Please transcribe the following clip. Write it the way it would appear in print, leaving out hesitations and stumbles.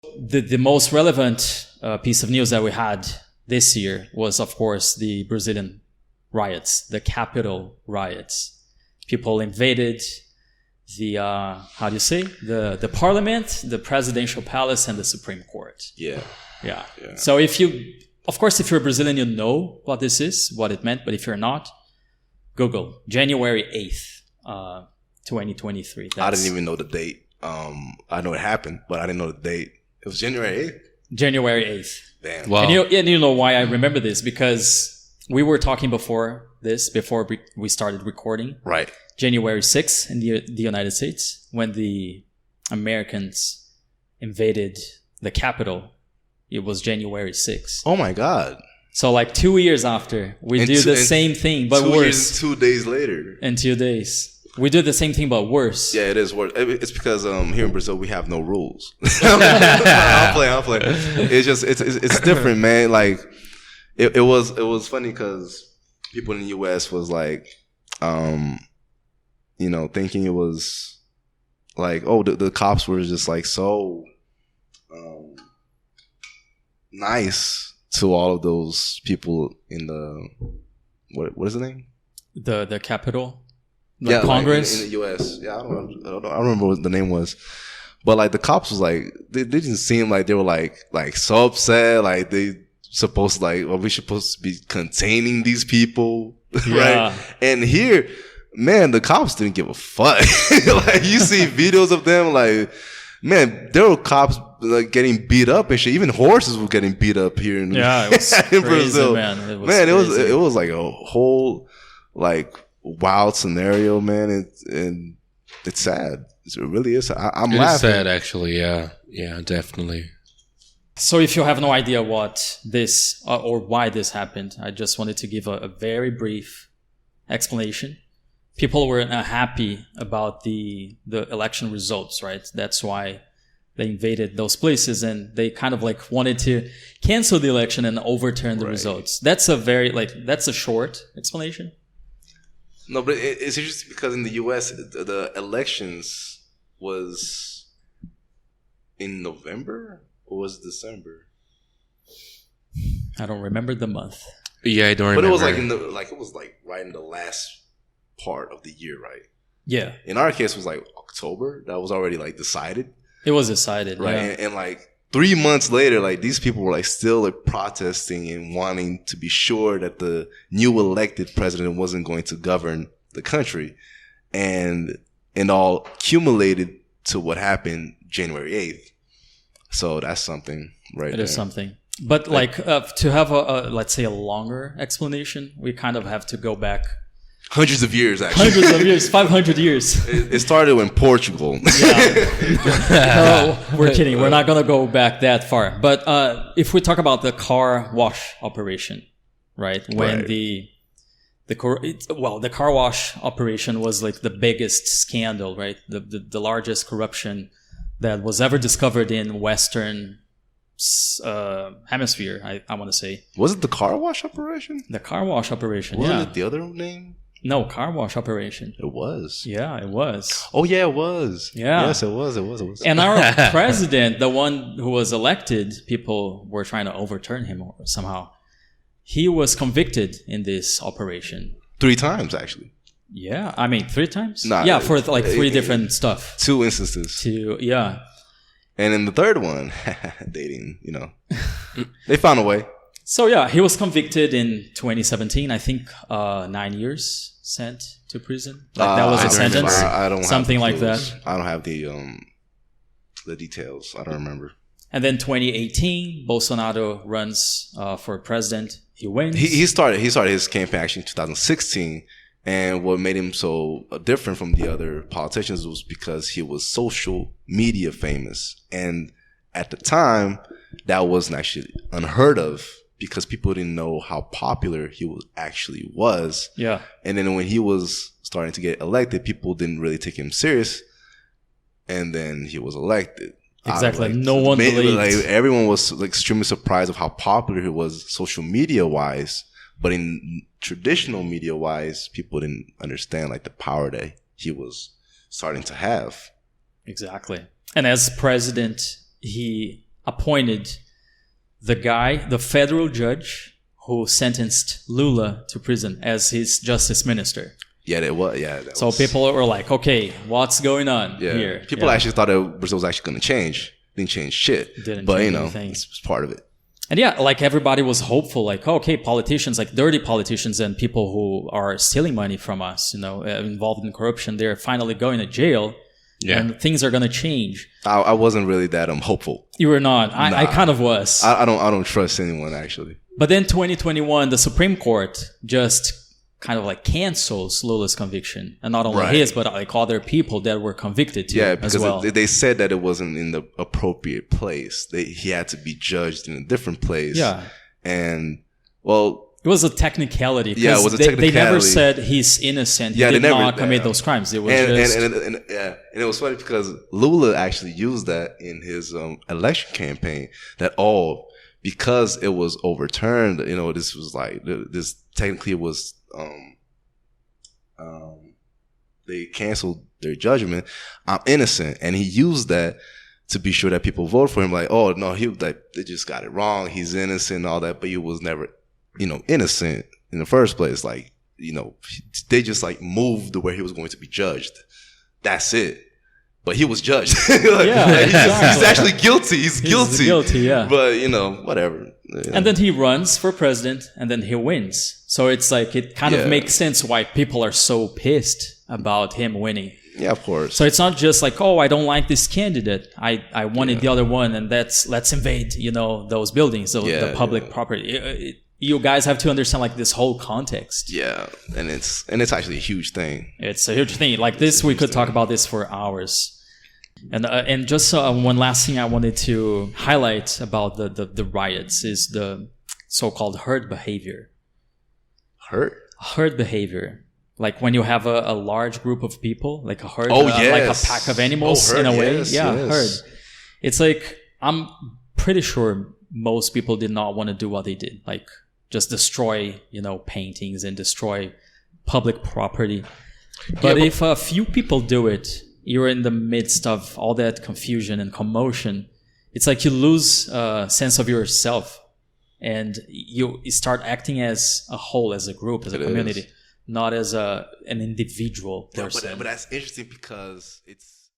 The most relevant piece of news that we had this year was, of course, the Brazilian riots, the Capitol riots. People invaded the how do you say, the parliament, the presidential palace, and the Supreme Court. Yeah. So if you're Brazilian, you know what this is, what it meant. But if you're not, Google January 8th, 2023. I didn't even know the date. I know it happened, but I didn't know the date. It was January 8th. January 8th. Damn. Wow. And you know why I remember this? Because we were talking before we started recording. Right. January 6th in the United States, when the Americans invaded the Capitol, it was January 6th. Oh my God. So like 2 years after, we do the same thing, but 2 worse. years, 2 days later. In 2 days. We do the same thing, but worse. Yeah, it is worse. It's because here in Brazil we have no rules. I'll play. It's different, man. Like it was funny because people in the US was like, thinking it was like, oh, the cops were just like so nice to all of those people in the what is the name? The Capitol. Like Congress in the U.S. Yeah, I don't remember what the name was, but like the cops was like they didn't seem like they were like so upset. Like they supposed to like, well, we supposed to be containing these people, right? And here, man, the cops didn't give a fuck. Like you see videos of them, like man, there were cops like getting beat up and shit. Even horses were getting beat up here in it was in crazy, Brazil. Man, it was like a whole like wild scenario, man. And it's sad. It really is. I'm laughing. It's sad, actually. Yeah, definitely. So if you have no idea what this or why this happened, I just wanted to give a very brief explanation. People were not happy about the election results, right? That's why they invaded those places, and they kind of like wanted to cancel the election and overturn the results. That's a short explanation. No, but it's interesting because in the U.S., the elections was in November or was it December? I don't remember the month. Yeah, I don't remember. But it was it was right in the last part of the year, right? Yeah. In our case, it was like October. That was already like decided. It was decided, right? Yeah. And like 3 months later, like these people were like still like protesting and wanting to be sure that the new elected president wasn't going to govern the country, and all accumulated to what happened January 8th. So that's something, right? It is something. But to have let's say a longer explanation, we kind of have to go back hundreds of years, actually. Hundreds of years, 500 years. It started in Portugal. No, we're kidding. We're not going to go back that far. But if we talk about the car wash operation, right? When the car wash operation was like the biggest scandal, right? The largest corruption that was ever discovered in Western hemisphere, I want to say. Was it the car wash operation? The car wash operation, Wasn't it the other name? No, car wash operation. It was. Yeah, it was. Oh, yeah, it was. Yeah. Yes, it was. And our president, the one who was elected, people were trying to overturn him somehow. He was convicted in this operation. 3 times, actually. Yeah, I mean, 3 times? Nah, yeah, for like 3 different stuff. 2 instances. Yeah. And in the third one, dating, they found a way. So yeah, he was convicted in 2017. I think 9 years sent to prison. Like that was a sentence. I don't something have like that. I don't have the details. I don't remember. And then 2018, Bolsonaro runs for president. He wins. He started his campaign actually in 2016, and what made him so different from the other politicians was because he was social media famous, and at the time that wasn't actually unheard of because people didn't know how popular he was. Yeah. And then when he was starting to get elected, people didn't really take him serious, and then he was elected. Exactly. No one believed. Like, everyone was like extremely surprised of how popular he was social media wise, but in traditional media wise, people didn't understand like the power that he was starting to have. Exactly. And as president, he appointed the federal judge who sentenced Lula to prison as his justice minister. Yeah, that was. Yeah. So people were like, okay, what's going on here? People actually thought that Brazil was actually going to change. Didn't change shit. But change anything. It's part of it. And yeah, like everybody was hopeful, like, okay, politicians, like dirty politicians and people who are stealing money from us, involved in corruption, they're finally going to jail. Yeah. And things are going to change. I wasn't really that hopeful. You were not. I kind of was. I don't trust anyone, actually. But then 2021, the Supreme Court just kind of like cancels Lula's conviction. And not only his, but like other people that were convicted too, because as well. They said that it wasn't in the appropriate place. He had to be judged in a different place. Yeah. And, well... It was a technicality. Yeah, it was a technicality. They never said he's innocent. He did not commit those crimes. It was and it was funny because Lula actually used that in his election campaign. That because it was overturned. This was like this technically was. They canceled their judgment. I'm innocent, and he used that to be sure that people vote for him. Like, oh no, they just got it wrong. He's innocent, and all that, but he was never. Innocent in the first place. Like, they just like moved to where he was going to be judged. That's it. But he was judged. He's actually guilty. He's guilty. Guilty, yeah. But, whatever. And then he runs for president and then he wins. So it's like, it kind of makes sense why people are so pissed about him winning. Yeah, of course. So it's not just like, oh, I don't like this candidate. I wanted the other one, and let's invade, those buildings, the public property. You guys have to understand like this whole context. Yeah, and it's actually a huge thing. It's a huge thing. Like this, we could talk about this for hours. And just one last thing I wanted to highlight about the riots is the so-called herd behavior. Herd behavior. Like when you have a large group of people, like a herd, like a pack of animals in a way. Herd. It's like, I'm pretty sure most people did not want to do what they did. Like, just destroy, paintings and destroy public property. But if a few people do it, you're in the midst of all that confusion and commotion. It's like you lose a sense of yourself, and you start acting as a whole, as a group, as a community, not as an individual person. But that's interesting because it's...